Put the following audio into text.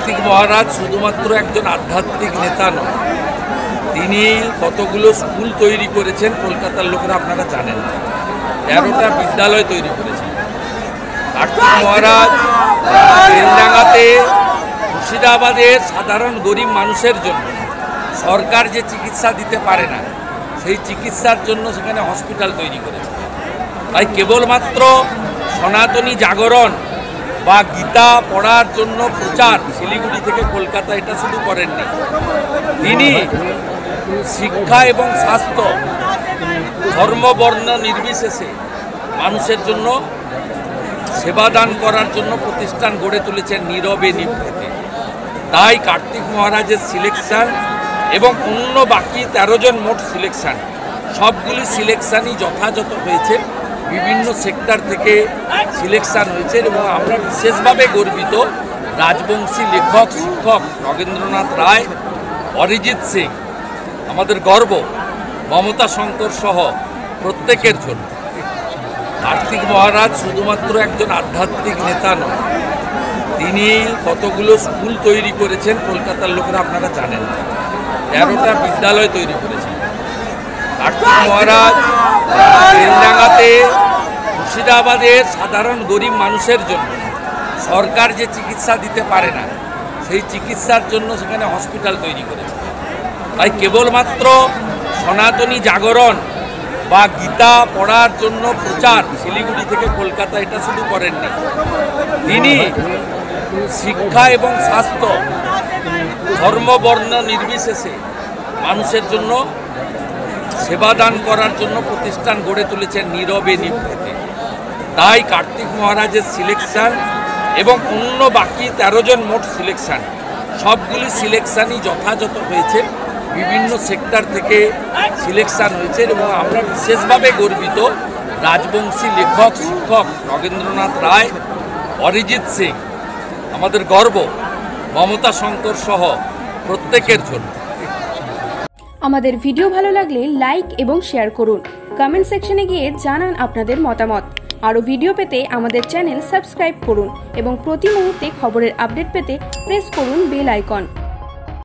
কার্তিক মহারাজ শুধুমাত্র একজন আধ্যাত্মিক নেতা নয়, তিনি কতগুলো স্কুল তৈরি করেছেন কলকাতার লোকেরা আপনারা জানেন না। 13টা বিদ্যালয় তৈরি করেছেন কার্তিক মহারাজ। বেলডাঙ্গাতে মুর্শিদাবাদের সাধারণ গরিব মানুষের জন্য সরকার যে চিকিৎসা দিতে পারে না, সেই চিকিৎসার জন্য সেখানে হসপিটাল তৈরি করেছে। তাই কেবলমাত্র সনাতনী জাগরণ বা গীতা পড়ার জন্য প্রচার শিলিগুড়ি থেকে কলকাতা এটা শুধু করেননি, তিনি শিক্ষা এবং স্বাস্থ্য ধর্ম বর্ণ নির্বিশেষে মানুষের জন্য সেবাদান করার জন্য প্রতিষ্ঠান গড়ে তুলেছেন নীরবে নিভৃতে। তাই কার্তিক মহারাজের সিলেকশন এবং অন্য বাকি 13 জন মোট সিলেকশন, সবগুলি সিলেকশানই যথাযথ হয়েছে। বিভিন্ন সেক্টর থেকে সিলেকশন হয়েছে এবং আমরা বিশেষভাবে গর্বিত রাজবংশী লেখক শিক্ষক নগেন্দ্রনাথ রায়, অরিজিৎ সিং, আমাদের গর্ব মমতা শঙ্কর সহ প্রত্যেকের জন্য। কার্তিক মহারাজ শুধুমাত্র একজন আধ্যাত্মিক নেতা নয়, তিনি কতগুলো স্কুল তৈরি করেছেন কলকাতার লোকেরা আপনারা জানেন না। 13টা বিদ্যালয় তৈরি করেছেন কার্তিক মহারাজ। বেলডাঙ্গাতে মুর্শিদাবাদের সাধারণ গরিব মানুষের জন্য সরকার যে চিকিৎসা দিতে পারে না, সেই চিকিৎসার জন্য সেখানে হসপিটাল তৈরি করেছে। তাই কেবলমাত্র সনাতনী জাগরণ বা গীতা পড়ার জন্য প্রচার শিলিগুড়ি থেকে কলকাতা এটা শুধু করেননি, তিনি শিক্ষা এবং স্বাস্থ্য ধর্ম বর্ণ নির্বিশেষে মানুষের জন্য সেবাদান করার জন্য প্রতিষ্ঠান গড়ে তুলেছেন নীরবে নিভৃতে। তাই কার্তিক মহারাজের সিলেকশন এবং অন্য বাকি 13 জন মোট সিলেকশন, সবগুলি সিলেকশানই যথাযথ হয়েছে। বিভিন্ন সেক্টর থেকে সিলেকশন হয়েছে এবং আমরা বিশেষভাবে গর্বিত রাজবংশী লেখক শিক্ষক নগেন্দ্রনাথ রায়, অরিজিৎ সিং, আমাদের গর্ব মমতা শঙ্কর সহ প্রত্যেকের জন্য। আমাদের ভিডিও ভালো লাগলে লাইক এবং শেয়ার করুন। কমেন্ট সেকশনে গিয়ে জানান আপনাদের মতামত। আরও ভিডিও পেতে আমাদের চ্যানেল সাবস্ক্রাইব করুন এবং প্রতি মুহূর্তে খবরের আপডেট পেতে প্রেস করুন বেল আইকন।